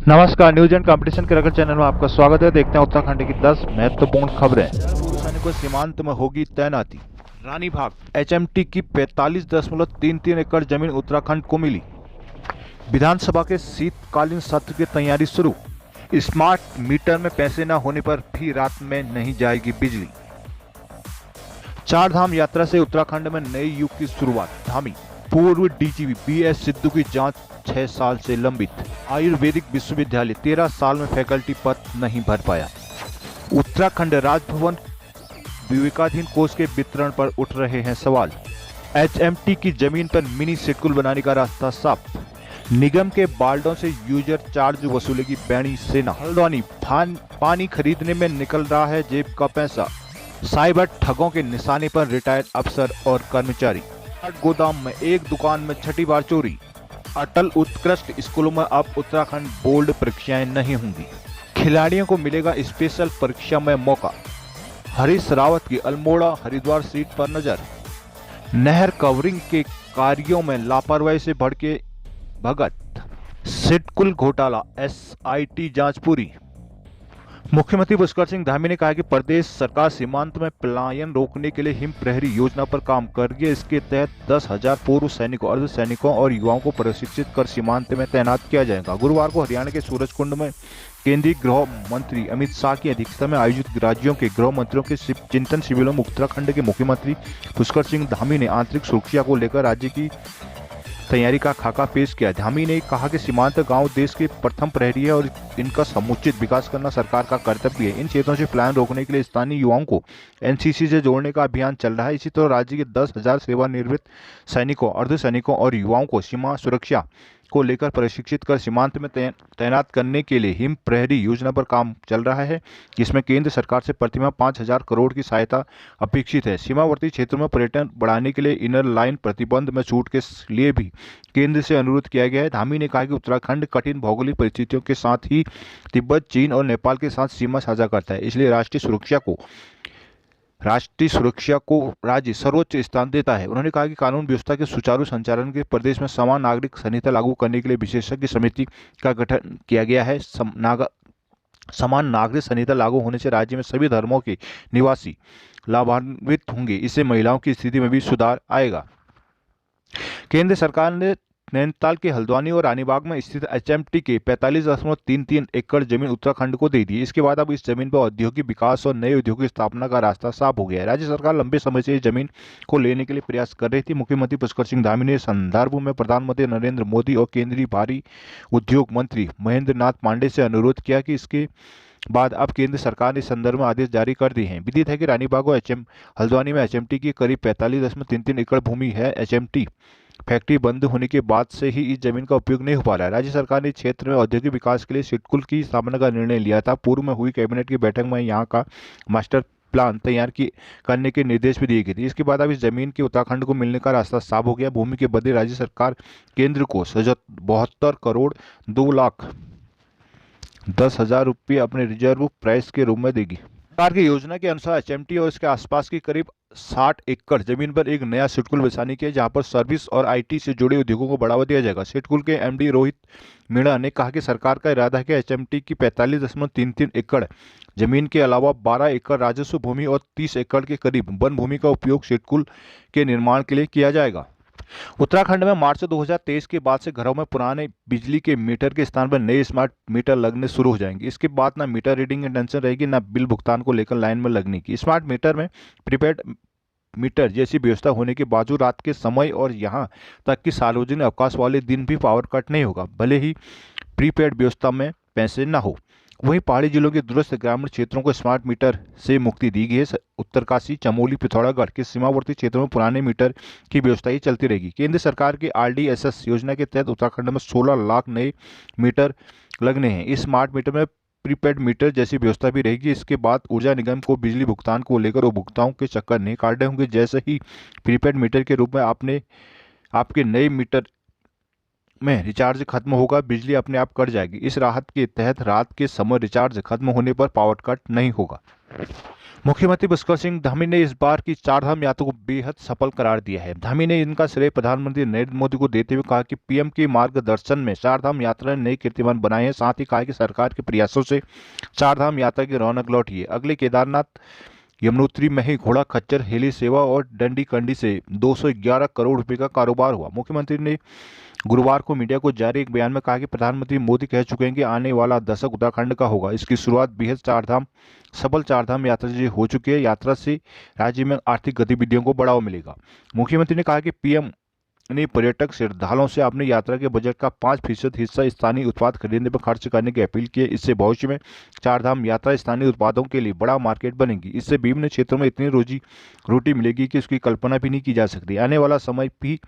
नमस्कार, news and competition के रगड़ चैनल में आपका स्वागत है। देखते हैं उत्तराखंड की 10 महत्वपूर्ण खबरें। पूर्व सैनिकों सीमांत में होगी तैनाती। रानी भाग एचएमटी की 45.33 एकड़ जमीन उत्तराखंड को मिली। विधानसभा के शीतकालीन सत्र की तैयारी शुरू। स्मार्ट मीटर में पैसे न होने पर भी रात में नहीं जाएगी बिजली। चार धाम यात्रा से उत्तराखंड में नए युग की शुरुआत। धामी पूर्व डीजीपी बीएस सिद्धू की जांच 6 साल से लंबित। आयुर्वेदिक विश्वविद्यालय 13 साल में फैकल्टी पद नहीं भर पाया। उत्तराखंड राजभवन विवेकाधीन कोष के वितरण पर उठ रहे हैं सवाल। एचएमटी की जमीन पर मिनी सिटकुल बनाने का रास्ता साफ। निगम के बाल्डों से यूजर चार्ज वसूलेगी बैणी सेना। हल्द्वानी पानी खरीदने में निकल रहा है जेब का पैसा। साइबर ठगों के निशाने पर रिटायर्ड अफसर और कर्मचारी। गोदाम में एक दुकान में छठी बार चोरी। अटल उत्कृष्ट स्कूलों में अब उत्तराखंड बोर्ड परीक्षाएं नहीं होंगी। खिलाड़ियों को मिलेगा स्पेशल परीक्षा में मौका। हरीश रावत की अल्मोड़ा हरिद्वार सीट पर नजर। नहर कवरिंग के कार्यों में लापरवाही से भड़के भगत। सिटकुल घोटाला एसआईटी जांच पूरी। मुख्यमंत्री पुष्कर सिंह धामी ने कहा कि प्रदेश सरकार सीमांत में पलायन रोकने के लिए हिम प्रहरी योजना पर काम कर रही है। इसके तहत 10,000 पूर्व सैनिकों, अर्ध सैनिकों और युवाओं को प्रशिक्षित कर सीमांत में तैनात किया जाएगा। गुरुवार को हरियाणा के सूरजकुंड में केंद्रीय गृह मंत्री अमित शाह की अध्यक्षता में आयोजित राज्यों के गृह मंत्रियों के चिंतन शिविरों में उत्तराखंड के मुख्यमंत्री पुष्कर सिंह धामी ने आंतरिक सुरक्षा को लेकर राज्य की तैयारी का खाका पेश किया। धामी ने कहा कि सीमांत गांव देश के प्रथम प्रहरी है और इनका समुचित विकास करना सरकार का कर्तव्य है। इन क्षेत्रों से पलायन रोकने के लिए स्थानीय युवाओं को एनसीसी से जोड़ने का अभियान चल रहा है। इसी तरह राज्य के 10,000 सेवानिवृत्त सैनिकों, अर्धसैनिकों और युवाओं को सीमा सुरक्षा को लेकर प्रशिक्षित कर सीमांत में तैनात करने के लिए हिम प्रहरी योजना पर काम चल रहा है, जिसमें केंद्र सरकार से प्रतिमाह 5,000 करोड़ की सहायता अपेक्षित है। सीमावर्ती क्षेत्रों में पर्यटन बढ़ाने के लिए इनर लाइन प्रतिबंध में छूट के लिए भी केंद्र से अनुरोध किया गया है। धामी ने कहा कि उत्तराखंड कठिन भौगोलिक परिस्थितियों के साथ ही तिब्बत, चीन और नेपाल के साथ सीमा साझा करता है, इसलिए राष्ट्रीय सुरक्षा को राज्य सर्वोच्च स्थान देता है। उन्होंने कहा कि कानून व्यवस्था के सुचारू संचालन के प्रदेश में समान नागरिक संहिता लागू करने के लिए विशेषज्ञ समिति का गठन किया गया है। समान नागरिक संहिता लागू होने से राज्य में सभी धर्मों के निवासी लाभान्वित होंगे। इससे महिलाओं की स्थिति में भी सुधार आएगा। केंद्र सरकार ने नैनीताल के हल्द्वानी और रानीबाग में स्थित एचएमटी के 45.33 एकड़ जमीन उत्तराखंड को दे दी। इसके बाद अब इस जमीन पर औद्योगिक विकास और नए उद्योग की स्थापना का रास्ता साफ हो गया है। राज्य सरकार लंबे समय से इस जमीन को लेने के लिए प्रयास कर रही थी। मुख्यमंत्री पुष्कर सिंह धामी ने संदर्भ में प्रधानमंत्री नरेंद्र मोदी और केंद्रीय भारी उद्योग मंत्री महेंद्र नाथ पांडे से अनुरोध किया कि इसके बाद अब केंद्र सरकार ने इस संदर्भ में आदेश जारी कर दिए हैं। विदित है कि रानीबाग और हल्द्वानी में एचएमटी की करीब 45.33 एकड़ भूमि है। एचएमटी फैक्ट्री बंद होने के बाद से ही इस जमीन का उपयोग नहीं हो पा रहा है। राज्य सरकार ने इस क्षेत्र में औद्योगिक विकास के लिए सिटकुल की स्थापना का निर्णय लिया था। पूर्व में हुई कैबिनेट की बैठक में यहाँ का मास्टर प्लान करने के निर्देश भी दिए गए थे। इसके बाद अब इस जमीन के उत्तराखंड को मिलने का रास्ता साफ हो गया। भूमि के बदले राज्य सरकार केंद्र को 72 करोड़ 2,10,000 रुपये अपने रिजर्व प्राइस के रूप में देगी। सरकार की योजना के अनुसार एचएमटी और इसके आसपास की करीब 60 एकड़ जमीन पर एक नया सिटकुल बसाने की है, जहां पर सर्विस और आईटी से जुड़े उद्योगों को बढ़ावा दिया जाएगा। सिटकुल के एमडी रोहित मीणा ने कहा कि सरकार का इरादा है कि एचएमटी की 45.33 एकड़ जमीन के अलावा 12 एकड़ राजस्व भूमि और 30 एकड़ के करीब वन भूमि का उपयोग सिटकुल के निर्माण के लिए किया जाएगा। उत्तराखंड में मार्च 2023 के बाद से घरों में पुराने बिजली के मीटर के स्थान पर नए स्मार्ट मीटर लगने शुरू हो जाएंगे। इसके बाद ना मीटर रीडिंग की टेंशन रहेगी, ना बिल भुगतान को लेकर लाइन में लगने की। स्मार्ट मीटर में प्रीपेड मीटर जैसी व्यवस्था होने के बावजूद रात के समय और यहां तक कि सार्वजनिक अवकाश वाले दिन भी पावर कट नहीं होगा, भले ही प्रीपेड व्यवस्था में पैसे न हो। वहीं पहाड़ी जिलों के दूरस्थ ग्रामीण क्षेत्रों को स्मार्ट मीटर से मुक्ति दी गई है। उत्तरकाशी, चमोली, पिथौरागढ़ के सीमावर्ती क्षेत्रों में पुराने मीटर की व्यवस्था ही चलती रहेगी। केंद्र सरकार की आरडीएसएस योजना के तहत उत्तराखंड में 16 लाख नए मीटर लगने हैं। इस स्मार्ट मीटर में प्रीपेड मीटर जैसी व्यवस्था भी रहेगी। इसके बाद ऊर्जा निगम को बिजली भुगतान को लेकर उपभोक्ताओं के चक्कर नहीं काटने होंगे। जैसे ही प्रीपेड मीटर के रूप में आपके नए मीटर में रिचार्ज खत्म होगा, बिजली अपने आप कट जाएगी। इस राहत के तहत रात के समय रिचार्ज खत्म होने पर पावर कट नहीं होगा। मुख्यमंत्री पुष्कर सिंह धामी ने इस बार की चारधाम यात्रा को बेहद सफल करार दिया है। धामी ने इनका श्रेय प्रधानमंत्री नरेंद्र मोदी को देते हुए कहा कि पीएम के मार्गदर्शन में चारधाम यात्रा ने नए कीर्तिमान बनाए हैं। साथ ही कहा कि सरकार के प्रयासों से चारधाम यात्रा की रौनक लौटी है। अगले केदारनाथ यमुनोत्री में ही घोड़ा खच्चर हेली सेवा और डंडी कंडी से 211 करोड़ रुपए का कारोबार हुआ। मुख्यमंत्री ने गुरुवार को मीडिया को जारी एक बयान में कहा कि प्रधानमंत्री मोदी कह चुके हैं कि आने वाला दशक उत्तराखंड का होगा। इसकी शुरुआत बेहद सफल चारधाम यात्रा से हो चुकी है। यात्रा से राज्य में आर्थिक गतिविधियों को बढ़ावा मिलेगा। मुख्यमंत्री ने कहा कि पीएम ने पर्यटक श्रद्धालुओं से अपनी यात्रा के बजट का 5% हिस्सा स्थानीय उत्पाद खरीदने पर खर्च करने की अपील की है। इससे भविष्य में चारधाम यात्रा स्थानीय उत्पादों के लिए बड़ा मार्केट बनेगी। इससे विभिन्न क्षेत्रों में इतनी रोजी रोटी मिलेगी कि उसकी कल्पना भी नहीं की जा सकती। आने वाला समय भी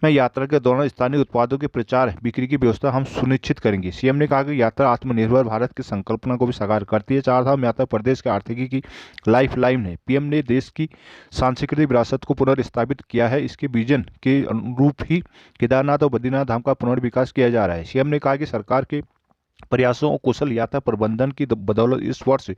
में यात्रा के दौरान स्थानीय उत्पादों के प्रचार बिक्री की व्यवस्था हम सुनिश्चित करेंगे। सीएम ने कहा कि यात्रा आत्मनिर्भर भारत की संकल्पना को भी साकार करती है। चारधाम यात्रा प्रदेश के आर्थिकी की लाइफलाइन है। पीएम ने देश की सांस्कृतिक विरासत को पुनर्स्थापित किया है। इसके विजन के अनुरूप ही केदारनाथ और बद्रीनाथ धाम का पुनर्विकास किया जा रहा है। सीएम ने कहा कि सरकार के प्रयासों और कुशल यात्रा प्रबंधन की बदौलत इस वर्ष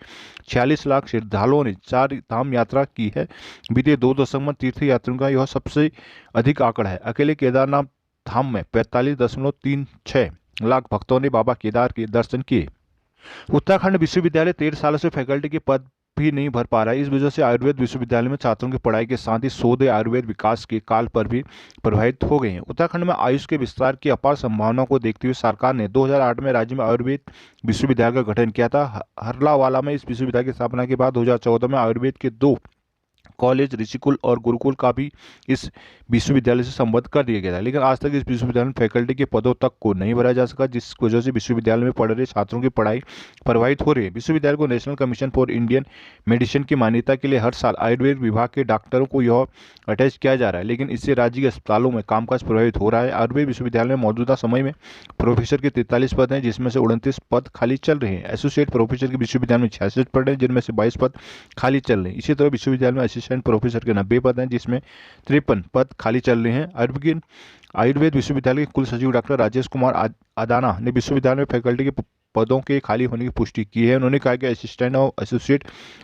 46 लाख श्रद्धालुओं ने चार धाम यात्रा की है। बीते 2 दशक में तीर्थ यात्रियों का यह सबसे अधिक आंकड़ा है। अकेले केदारनाथ धाम में 45.36 लाख भक्तों ने बाबा केदार के दर्शन किए। उत्तराखंड विश्वविद्यालय 13 सालों से फैकल्टी के पद भी नहीं भर पा रहा है। इस वजह से आयुर्वेद विश्वविद्यालय में छात्रों की पढ़ाई के साथ ही शोध आयुर्वेद विकास के काल पर भी प्रभावित हो गए हैं। उत्तराखंड में आयुष के विस्तार की अपार संभावनाओं को देखते हुए सरकार ने 2008 में राज्य में आयुर्वेद विश्वविद्यालय का गठन किया था। हरलावाला में इस विश्वविद्यालय की स्थापना के बाद 2014 में आयुर्वेद के 2 कॉलेज ऋषिकुल और गुरुकुल का भी इस विश्वविद्यालय से संबद्ध कर दिया गया था, लेकिन आज तक इस विश्वविद्यालय में फैकल्टी के पदों तक को नहीं भरा जा सका, जिस वजह से विश्वविद्यालय में पढ़ रहे छात्रों की पढ़ाई प्रभावित हो रही है। विश्वविद्यालय को national commission for Indian medicine की मान्यता के लिए हर साल आयुर्वेद विभाग के डॉक्टरों को यह अटैच किया जा रहा है, लेकिन इससे राज्य के अस्पतालों में कामकाज प्रभावित हो रहा है। आयुर्वेद विश्वविद्यालय में मौजूदा समय में प्रोफेसर के 43 पद हैं, जिसमें से 29 पद खाली चल रहे हैं। एसोसिएट प्रोफेसर के विश्वविद्यालय में 66 पद हैं, जिनमें से 22 पद खाली चल रहे हैं। इसी तरह विश्वविद्यालय में असिस्टेंट प्रोफेसर के 90 पद हैं, जिसमें 53 पद खाली चल रहे हैं। आयुर्वेद विश्वविद्यालय के कुल सचिव डॉक्टर राजेश कुमार अदाना ने विश्वविद्यालय में फैकल्टी के पदों के खाली होने की पुष्टि की है। उन्होंने कहा कि असिस्टेंट और एसोसिएट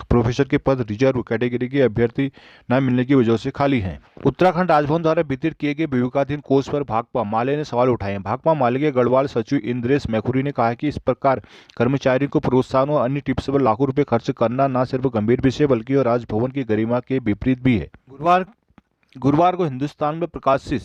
प्रोफेसर के पद रिजर्व कैटेगरी के अभ्यर्थी न मिलने की वजह से खाली हैं। उत्तराखंड राजभवन द्वारा वितरित किए गए विवेकाधीन कोष पर भाकपा माले ने सवाल उठाए हैं। भाकपा माले के गढ़वाल सचिव इंद्रेश मैखुरी ने कहा कि इस प्रकार कर्मचारियों को प्रोत्साहन और अन्य टिप्स पर लाखों रुपए खर्च करना न सिर्फ गंभीर विषय बल्कि राजभवन की गरिमा के विपरीत भी है। गुरुवार को हिंदुस्तान में प्रकाशित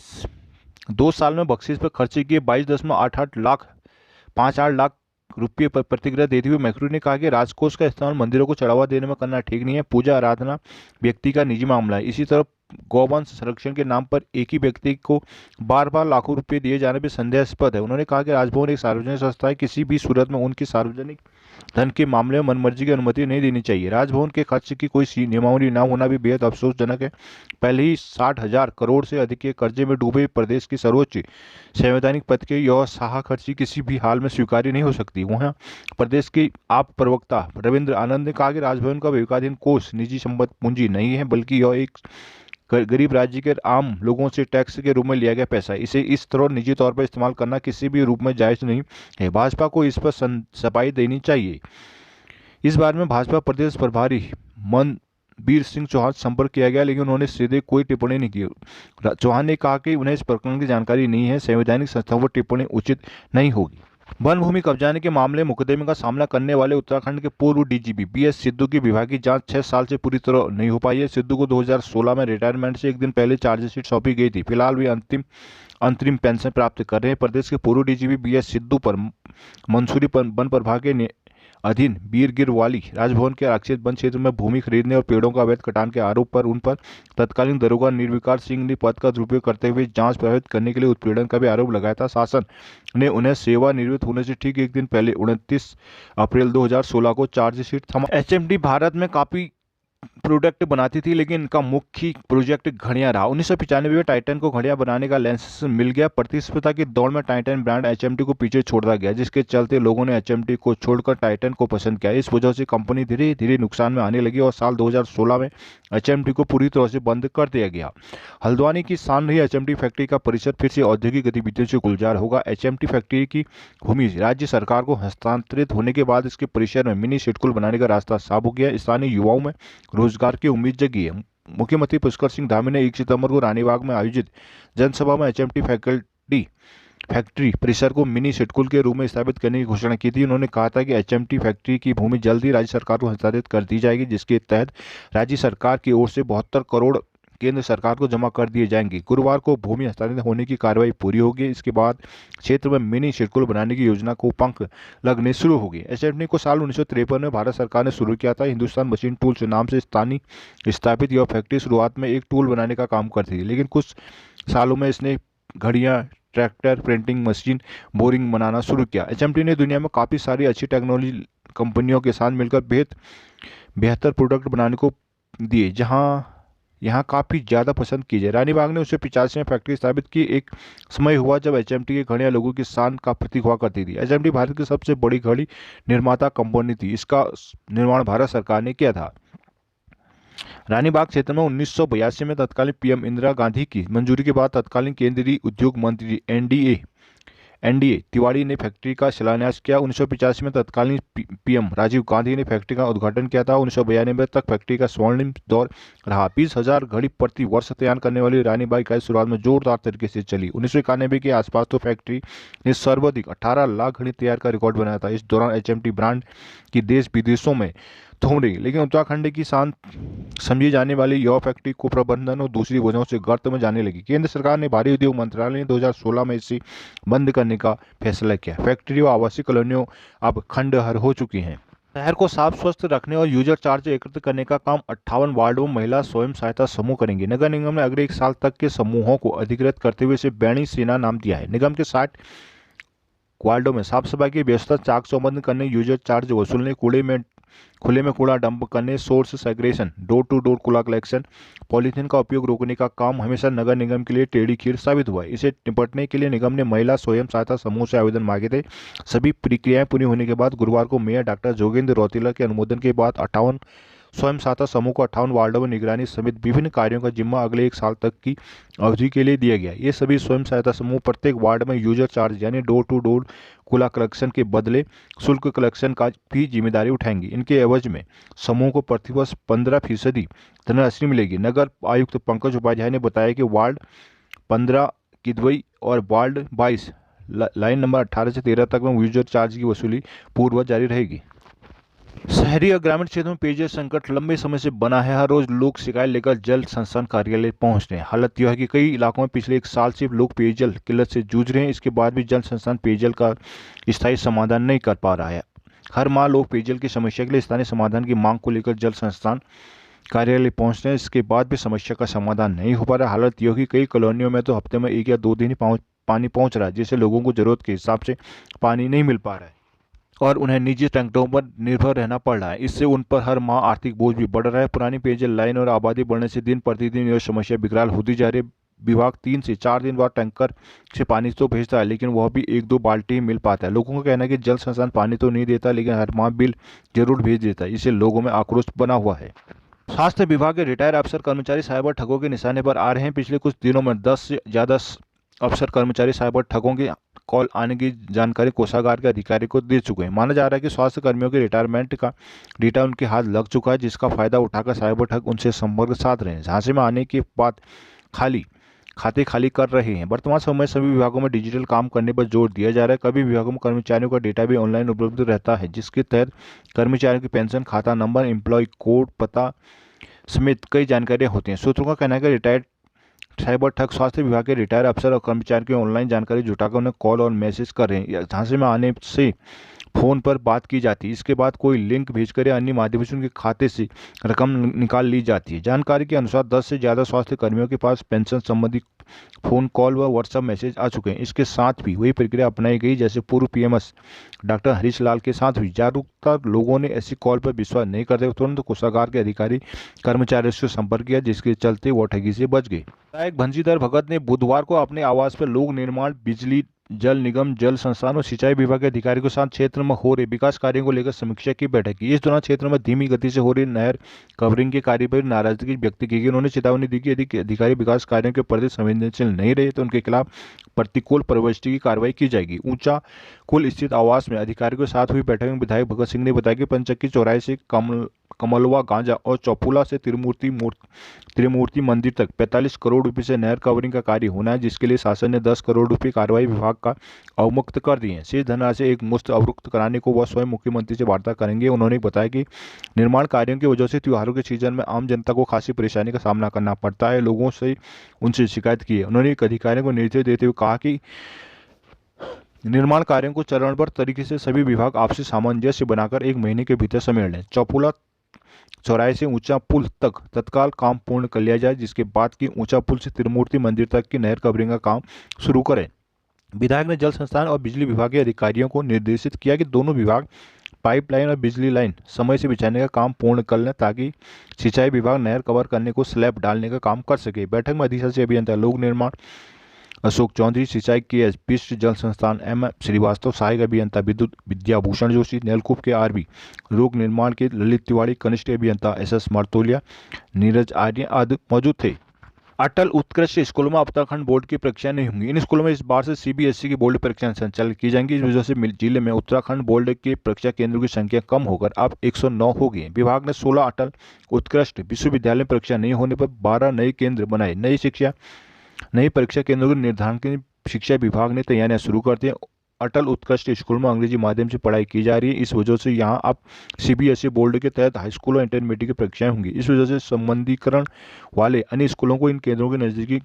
2 साल में बख्शीश पर खर्चे किए 22.58 लाख रुपये पर प्रतिक्रिया देते हुए मैक्रू ने कहा कि राजकोष का इस्तेमाल मंदिरों को चढ़ावा देने में करना ठीक नहीं है। पूजा आराधना व्यक्ति का निजी मामला है। इसी तरह गौवंश संरक्षण के नाम पर एक ही व्यक्ति को बार बार लाखों रुपए दिए जाने पर संदेहास्पद है। उन्होंने कहा कि राजभवन एक सार्वजनिक संस्था है, किसी भी सूरत में उनकी सार्वजनिक धन के मामले में मनमर्जी की अनुमति नहीं देनी चाहिए। राजभवन के खर्च की कोई नियमावली न होना भी बेहद अफसोसजनक है। पहले ही 60,000 करोड़ से अधिक के कर्जे में डूबे प्रदेश की सर्वोच्च संवैधानिक पद के यह साहा खर्ची किसी भी हाल में स्वीकार्य नहीं हो सकती। वहाँ प्रदेश के आप प्रवक्ता रविंद्र आनंद ने कहा कि राजभवन का विवेकाधीन कोष निजी संपत्ति पूंजी नहीं है, बल्कि यह एक गरीब राज्य के आम लोगों से टैक्स के रूप में लिया गया पैसा है। इसे इस तरह निजी तौर पर इस्तेमाल करना किसी भी रूप में जायज नहीं है। भाजपा को इस पर सफाई देनी चाहिए। इस बारे में भाजपा प्रदेश प्रभारी मनबीर सिंह चौहान संपर्क किया गया, लेकिन उन्होंने सीधे कोई टिप्पणी नहीं की। चौहान ने कहा कि उन्हें इस प्रकरण की जानकारी नहीं है। संवैधानिक संस्थाओं पर टिप्पणी उचित नहीं होगी। वन भूमि कब्जाने के मामले मुकदमे का सामना करने वाले उत्तराखंड के पूर्व डीजीपी बीएस सिद्धू की विभागीय जांच 6 साल से पूरी तरह नहीं हो पाई है। सिद्धू को 2016 में रिटायरमेंट से एक दिन पहले चार्जशीट सौंपी गई थी। फिलहाल वे अंतरिम पेंशन प्राप्त कर रहे हैं। प्रदेश के पूर्व डीजीपी बीएस सिद्धू पर मंसूरी वन प्रभाग के अधीन बीरगिरवाली राजभवन के आरक्षित वन क्षेत्र में भूमि खरीदने और पेड़ों का अवैध कटान के आरोप पर उन पर तत्कालीन दरोगा निर्विकार सिंह ने पद का दुरुपयोग करते हुए जांच प्रभावित करने के लिए उत्पीड़न का भी आरोप लगाया था। शासन ने उन्हें सेवानिवृत्त होने से ठीक एक दिन पहले 29 अप्रैल 2016 को चार्जशीट थमा। एचएमडी भारत में काफी प्रोडक्ट बनाती थी, लेकिन इनका मुख्य प्रोजेक्ट घड़ियां रहा। 1995 में टाइटन को घड़ियां बनाने का लाइसेंस मिल गया। प्रतिस्पर्धा की दौड़ में टाइटन ब्रांड एचएमटी को पीछे छोड़ता गया, जिसके चलते लोगों ने एचएमटी को छोड़कर टाइटन को पसंद किया। इस वजह से कंपनी धीरे धीरे नुकसान में आने लगी और साल 2016 में एचएमटी को पूरी तरह से बंद कर दिया गया। हल्द्वानी की शान रही एचएमटी फैक्ट्री का परिसर फिर से औद्योगिक गतिविधियों से गुलजार होगा। एचएमटी फैक्ट्री की भूमि राज्य सरकार को हस्तांतरित होने के बाद इसके परिसर में मिनी सिडकुल बनाने का रास्ता साफ हो गया। स्थानीय युवाओं में रोजगार की उम्मीद जगी है। मुख्यमंत्री पुष्कर सिंह धामी ने 1 सितंबर को रानीबाग में आयोजित जनसभा में एचएमटी फैक्ट्री परिसर को मिनी सिडकुल के रूप में स्थापित करने की घोषणा की थी। उन्होंने कहा था कि एचएमटी फैक्ट्री की भूमि जल्द ही राज्य सरकार को हस्तांतरित कर दी जाएगी, जिसके तहत राज्य सरकार की ओर से 72 करोड़ केंद्र सरकार को जमा कर दिए जाएंगे। गुरुवार को भूमि हस्तांतरित होने की कार्रवाई पूरी होगी। इसके बाद क्षेत्र में मिनी सिडकुल बनाने की योजना को पंख लगने शुरू होगी। एचएमटी को साल 1953 में भारत सरकार ने शुरू किया था। हिंदुस्तान मशीन टूल्स नाम से स्थापित यह फैक्ट्री शुरुआत में एक टूल बनाने का काम करती थी, लेकिन कुछ सालों में इसने घड़ियां, ट्रैक्टर, प्रिंटिंग मशीन, बोरिंग बनाना शुरू किया। एचएमटी ने दुनिया में काफ़ी सारी अच्छी टेक्नोलॉजी कंपनियों के साथ मिलकर बेहतर प्रोडक्ट बनाने को दिए, यहाँ काफ़ी ज़्यादा पसंद की जाए। रानीबाग ने 1985 में फैक्ट्री स्थापित की। एक समय हुआ जब एचएमटी की घड़ियां लोगों की शान का प्रतीक हुआ करती थी। एचएमटी भारत की सबसे बड़ी घड़ी निर्माता कंपनी थी। इसका निर्माण भारत सरकार ने किया था। रानीबाग क्षेत्र में 1982 में तत्कालीन पीएम इंदिरा गांधी की मंजूरी के बाद तत्कालीन केंद्रीय उद्योग मंत्री एनडीए तिवारी ने फैक्ट्री का शिलान्यास किया। 1985 में तत्कालीन पीएम राजीव गांधी ने फैक्ट्री का उद्घाटन किया था। 1992 तक फैक्ट्री का स्वर्णिम दौर रहा। 20,000 घड़ी प्रति वर्ष तैयार करने वाली रानीबाग इकाई शुरुआत में जोरदार तरीके से चली। 1991 के आसपास तो फैक्ट्री ने सर्वाधिक 18 लाख घड़ी तैयार का रिकॉर्ड बनाया था। इस दौरान एचएमटी ब्रांड की देश विदेशों में धूम रही, लेकिन उत्तराखंड की शान समझी जाने वाली यह फैक्ट्री को प्रबंधन और दूसरी वजहों से गर्त में जाने लगी। केंद्र सरकार ने भारी उद्योग मंत्रालय ने 2016 में इसे बंद करने का फैसला किया। फैक्ट्री और आवासीय कॉलोनियों अब खंडहर हो चुकी हैं। शहर को साफ स्वस्थ रखने और यूजर चार्ज एकत्रित करने का काम 58 वार्डों में महिला स्वयं सहायता समूह करेंगे। नगर निगम ने अगले 1 साल तक के समूहों को अधिकृत करते हुए इसे बैणी सेना नाम दिया है। निगम के 60 वार्डों में साफ सफाई की व्यवस्था, चाक चौबंद करने, यूजर चार्ज वसूलने, खुले में कूड़ा डंप करने, source segregation, door to door कूड़ा कलेक्शन, पॉलीथीन का उपयोग रोकने का काम हमेशा नगर निगम के लिए टेढ़ी खीर साबित हुआ है। इसे निपटने के लिए निगम ने महिला स्वयं सहायता समूह से आवेदन मांगे थे। सभी प्रक्रियाएं पूरी होने के बाद गुरुवार को मेयर डॉक्टर जोगेंद्र रौतेला के अनुमोदन के बाद 58 स्वयं सहायता समूह को 58 वार्डों में निगरानी समेत विभिन्न कार्यों का जिम्मा अगले 1 साल तक की अवधि के लिए दिया गया। ये सभी स्वयं सहायता समूह प्रत्येक वार्ड में यूजर चार्ज यानी डोर टू डोर कूड़ा कलेक्शन के बदले शुल्क कलेक्शन का भी जिम्मेदारी उठाएंगी। इनके एवज में समूह को प्रतिवर्ष 15% धनराशि मिलेगी। नगर आयुक्त पंकज उपाध्याय ने बताया कि वार्ड 15 किदवई और वार्ड 22 लाइन नंबर 18 से 13 तक में यूजर चार्ज की वसूली पूर्ववत जारी रहेगी। शहरी और ग्रामीण क्षेत्रों में पेयजल संकट लंबे समय से बना है। हर रोज लोग शिकायत लेकर जल संस्थान कार्यालय पहुंच रहे हैं। हालत यह है कि कई इलाकों में पिछले 1 साल से लोग पेयजल किल्लत से जूझ रहे हैं। इसके बाद भी जल संस्थान पेयजल का स्थायी समाधान नहीं कर पा रहा है। हर माह लोग पेयजल की समस्या के लिए स्थानीय समाधान की मांग को लेकर जल संस्थान कार्यालय पहुंच रहे हैं। इसके बाद भी समस्या का समाधान नहीं हो पा रहा है। हालत यह है कि कई कॉलोनियों में तो हफ्ते में 1 या 2 दिन ही पानी पहुंच रहा है, जिससे लोगों को जरूरत के हिसाब से पानी नहीं मिल पा रहा है और उन्हें निजी टैंकरों पर निर्भर रहना पड़ रहा है। इससे उन पर हर माह आर्थिक बोझ भी बढ़ रहा है। पुरानी पेयजल लाइन और आबादी बढ़ने से दिन प्रतिदिन यह समस्या विकराल होती जा रही है। विभाग 3 से 4 दिन बाद टैंकर से पानी तो भेजता है, लेकिन वह भी 1-2 बाल्टी ही मिल पाता है। लोगों का कहना है कि जल संस्थान पानी तो नहीं देता, लेकिन हर माह बिल जरूर भेज देता है। इससे लोगों में आक्रोश बना हुआ है। स्वास्थ्य विभाग के रिटायर्ड अफसर कर्मचारी साइबर ठगों के निशाने पर आ रहे हैं। पिछले कुछ दिनों में 10 से ज़्यादा अफसर कर्मचारी साइबर ठगों के कॉल आने की जानकारी कोषागार के अधिकारी को दे चुके हैं। माना जा रहा है कि स्वास्थ्य कर्मियों के रिटायरमेंट का डेटा उनके हाथ लग चुका है, जिसका फायदा उठाकर साइबर ठग उनसे संपर्क साध रहे हैं। झांसे में आने के बाद खाते खाली कर रहे हैं। वर्तमान समय में सभी विभागों में डिजिटल काम करने पर जोर दिया जा रहा है। कभी विभागों में कर्मचारियों का डेटा भी ऑनलाइन उपलब्ध रहता है, जिसके तहत कर्मचारियों की पेंशन खाता नंबर, एम्प्लॉय कोड, पता समेत कई जानकारियां होती हैं। सूत्रों का कहना है कि रिटायर्ड साइबर ठग स्वास्थ्य विभाग के रिटायर अफसर और कर्मचारियों की ऑनलाइन जानकारी जुटाकर उन्हें कॉल और मैसेज कर रहे हैं। झांसे में आने से फोन पर बात की जाती है, इसके बाद कोई लिंक भेजकर या अन्य माध्यम से उनके खाते से रकम निकाल ली जाती है। जानकारी के अनुसार 10 से ज़्यादा स्वास्थ्य कर्मियों के पास पेंशन संबंधी फोन कॉल व व्हाट्सएप मैसेज आ चुके हैं। इसके साथ भी वही प्रक्रिया अपनाई गई जैसे पूर्व पीएमएस डॉक्टर हरीश लाल के साथ हुई। जागरूकता लोगों ने ऐसी कॉल पर विश्वास नहीं करते हुए तुरंत कोषागार के अधिकारी कर्मचारियों से संपर्क किया, जिसके चलते वो ठगी से बच गए। विधायक बंशीधर भगत ने बुधवार को अपने आवास पर लोक निर्माण, बिजली, जल निगम, जल संस्थान और सिंचाई विभाग के अधिकारियों के साथ क्षेत्र में हो रहे विकास कार्यों को लेकर समीक्षा की बैठक की। इस दौरान क्षेत्र में धीमी गति से हो रही नहर कवरिंग के कार्य पर नाराजगी व्यक्त की गई। उन्होंने चेतावनी दी कि यदि अधिकारी विकास कार्यों के प्रति संवेदनशील नहीं रहे तो उनके खिलाफ प्रतिकूल प्रविष्टि की कार्रवाई की जाएगी। ऊंचा कुल स्थित आवास में अधिकारियों के साथ हुई बैठक में विधायक भगत सिंह ने बताया कि पंचक्की चौराहे से कमलवा गांजा और चौपुला से त्रिमूर्ति मंदिर तक 45 करोड़ रुपए से नहर कवरिंग का कार्य होना है, जिसके लिए शासन ने 10 करोड़ रुपए कार्रवाई विभाग का अवमुक्त कर दिए हैं। शेष धनराशि एक मुश्त अवरुक्त कराने को वह स्वयं मुख्यमंत्री से वार्ता करेंगे। उन्होंने बताया कि निर्माण कार्यों की वजह से त्योहारों के सीजन में आम जनता को खासी परेशानी का सामना करना पड़ता है। लोगों से उनसे शिकायत की है। उन्होंने अधिकारियों को निर्देश देते हुए कहा कि निर्माण कार्यों को चरणबद्ध तरीके से सभी विभाग आपसी सामंजस्य बनाकर 1 महीने के भीतर समेट लें। चौपुला चौराहे से ऊंचा पुल तक तत्काल काम पूर्ण कर लिया जाए, जिसके बाद की ऊंचा पुल से त्रिमूर्ति मंदिर तक की नहर कवरिंग का काम शुरू करें। विधायक ने जल संस्थान और बिजली विभाग के अधिकारियों को निर्देशित किया कि दोनों विभाग पाइपलाइन और बिजली लाइन समय से बिछाने का काम पूर्ण कर लें, ताकि सिंचाई विभाग नहर कवर करने को स्लैब डालने का काम कर सके। बैठक में अधिशासी अभियंता लोक निर्माण अशोक चौधरी, सिंचाई के बिष्ट, जल संस्थान एम श्रीवास्तव, सहायक अभियंता विद्युत विद्याभूषण जोशी, नलकूप के आरबी, लोक निर्माण के ललित तिवारी, कनिष्ठ अभियंता एस मर्तोलिया, नीरज आर्य आदि मौजूद थे। अटल उत्कृष्ट स्कूलों में उत्तराखंड बोर्ड की परीक्षाएं नहीं होंगी। इन स्कूलों में इस बार से सीबीएसई की बोर्ड परीक्षाएं संचालित की जाएंगी। इस वजह से जिले में उत्तराखंड बोर्ड के परीक्षा केंद्रों की संख्या कम होकर अब 109 हो गई है। विभाग ने 16 अटल उत्कृष्ट विश्वविद्यालय में परीक्षा नहीं होने पर 12 नए केंद्र बनाए। नई परीक्षा केंद्रों के निर्धारण के लिए शिक्षा विभाग ने तैयारियां शुरू कर दी हैं। अटल उत्कृष्ट स्कूल में अंग्रेजी माध्यम से पढ़ाई की जा रही है। इस वजह से यहां अब सीबीएसई बोर्ड के तहत हाई स्कूल और इंटरमीडिएट की परीक्षाएं होंगी। इस वजह से संबंधीकरण वाले अन्य स्कूलों को इन केंद्रों के नजदीकी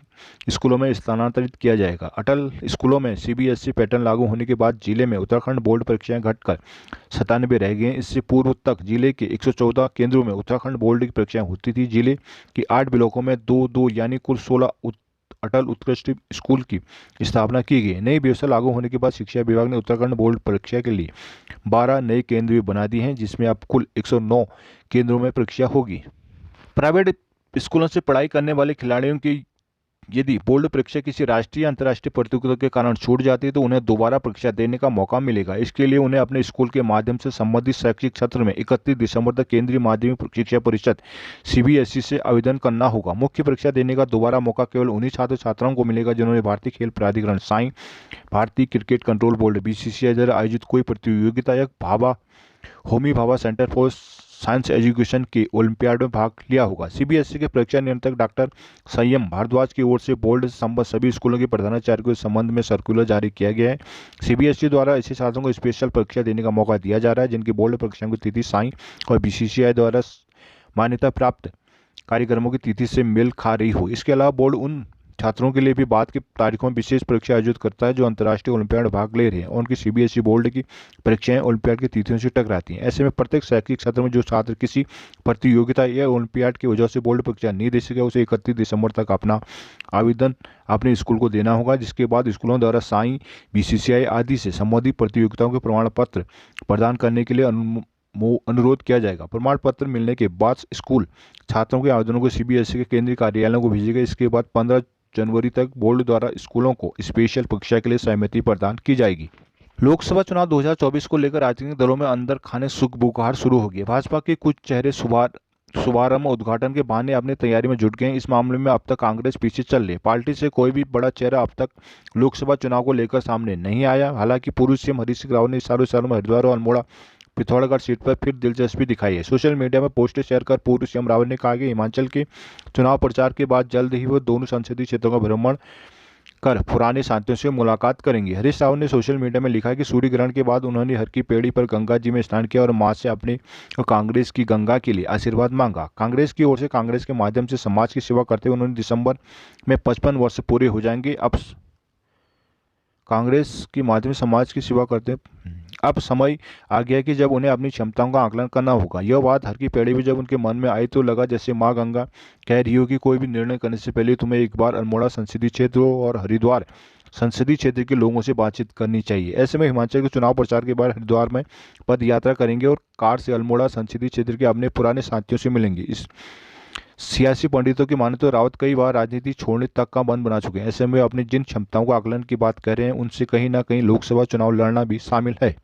स्कूलों में स्थानांतरित किया जाएगा। अटल स्कूलों में सीबीएसई पैटर्न लागू होने के बाद जिले में उत्तराखंड बोर्ड परीक्षाएं घटकर 97 रह गई हैं। इससे पूर्व तक जिले के 114 केंद्रों में उत्तराखंड बोर्ड की परीक्षाएं होती थी। जिले की 8 ब्लॉकों में 2-2 यानी कुल 16 अटल उत्कृष्ट स्कूल की स्थापना की गई। नई व्यवस्था लागू होने के बाद शिक्षा विभाग ने उत्तराखंड बोर्ड परीक्षा के लिए 12 नए केंद्र भी बना दिए हैं, जिसमें अब कुल 109 केंद्रों में परीक्षा होगी। प्राइवेट स्कूलों से पढ़ाई करने वाले खिलाड़ियों की यदि बोर्ड परीक्षा किसी राष्ट्रीय अंतर्राष्ट्रीय प्रतियोगिता के कारण छूट जाती है तो उन्हें दोबारा परीक्षा देने का मौका मिलेगा। इसके लिए उन्हें अपने स्कूल के माध्यम से संबंधित शैक्षिक सत्र में 31 दिसंबर तक केंद्रीय माध्यमिक शिक्षा परिषद सीबीएसई से आवेदन करना होगा। मुख्य परीक्षा देने का दोबारा मौका केवल उन्हीं छात्र छात्राओं को मिलेगा जिन्होंने भारतीय खेल प्राधिकरण साई, भारतीय क्रिकेट कंट्रोल बोर्ड बीसीसीआई द्वारा आयोजित कोई प्रतियोगिता या Homi Bhabha centre for science education के ओलंपियाड में भाग लिया होगा। सीबीएसई के परीक्षा नियंत्रक डॉक्टर संयम भारद्वाज की ओर से बोर्ड से संबद्ध सभी स्कूलों के प्रधानाचार्य को इस संबंध में सर्कुलर जारी किया गया है। सीबीएसई द्वारा ऐसे छात्रों को स्पेशल परीक्षा देने का मौका दिया जा रहा है जिनकी बोर्ड परीक्षाओं की तिथि साई और बीसीसीआई द्वारा मान्यता प्राप्त कार्यक्रमों की तिथि से मेल खा रही हो। इसके अलावा बोर्ड उन छात्रों के लिए भी बाद की तारीखों में विशेष परीक्षा आयोजित करता है जो अंतर्राष्ट्रीय ओलंपियाड में भाग ले रहे हैं और उनकी सीबीएसई बोर्ड की परीक्षाएं ओलंपियाड की तिथियों से टकराती हैं। ऐसे में प्रत्येक शैक्षिक सत्र में जो छात्र किसी प्रतियोगिता या ओलंपियाड की वजह से बोर्ड परीक्षा नहीं दे सके उसे 31 दिसंबर तक अपना आवेदन अपने स्कूल को देना होगा, जिसके बाद स्कूलों द्वारा साई, बीसीसीआई आदि से संबंधित प्रतियोगिताओं के प्रमाण पत्र प्रदान करने के लिए अनुरोध किया जाएगा। प्रमाण पत्र मिलने के बाद स्कूल छात्रों के आवेदनों को सीबीएसई के केंद्रीय कार्यालयों को भेजेगा। इसके बाद 15 जनवरी तक बोर्ड द्वारा स्कूलों को स्पेशल परीक्षा के लिए सहमति प्रदान की जाएगी। लोकसभा चुनाव 2024 को लेकर राजनीतिक दलों में अंदर खाने सुगबुगाहट शुरू हो गई। भाजपा के कुछ चेहरे शुभारंभ उद्घाटन के बहाने अपनी तैयारी में जुट गए हैं। इस मामले में अब तक कांग्रेस पीछे चल रही है। पार्टी से कोई भी बड़ा चेहरा अब तक लोकसभा चुनाव को लेकर सामने नहीं आया। हालांकि पूर्व सीएम हरीश सिंह रावत ने सालों में हरिद्वार और अल्मोड़ा पिथौरागढ़ सीट पर फिर दिलचस्पी दिखाई है। सोशल मीडिया में पोस्टें शेयर कर पूर्व सीएम रावत ने कहा कि हिमाचल के चुनाव प्रचार के बाद जल्द ही वो दोनों संसदीय क्षेत्रों का भ्रमण कर पुराने साथियों से मुलाकात करेंगे। हरीश रावत ने सोशल मीडिया में लिखा कि सूर्य ग्रहण के बाद उन्होंने हर की पेड़ी पर गंगा जी में स्नान किया और मां से अपने और कांग्रेस की गंगा के लिए आशीर्वाद मांगा। कांग्रेस की ओर से कांग्रेस के माध्यम से समाज की सेवा करते हुए उन्होंने दिसंबर में 55 वर्ष पूरे हो जाएंगे। अब कांग्रेस के माध्यम से समाज की सेवा करते हैं। अब समय आ गया कि जब उन्हें अपनी क्षमताओं का आकलन करना होगा। यह बात हर की पेड़ी में जब उनके मन में आई तो लगा जैसे माँ गंगा कह रही हो कि कोई भी निर्णय करने से पहले तुम्हें एक बार अल्मोड़ा संसदीय क्षेत्र और हरिद्वार संसदीय क्षेत्र के लोगों से बातचीत करनी चाहिए। ऐसे में हिमाचल के चुनाव प्रचार के बाद हरिद्वार में पद यात्रा करेंगे और कार से अल्मोड़ा संसदीय क्षेत्र के अपने पुराने साथियों से मिलेंगे। इस सियासी पंडितों की माने तो रावत कई बार राजनीति छोड़ने तक का मन बना चुके हैं। ऐसे में अपनी जिन क्षमताओं का आकलन की बात कर रहे हैं उनसे कहीं ना कहीं लोकसभा चुनाव लड़ना भी शामिल है।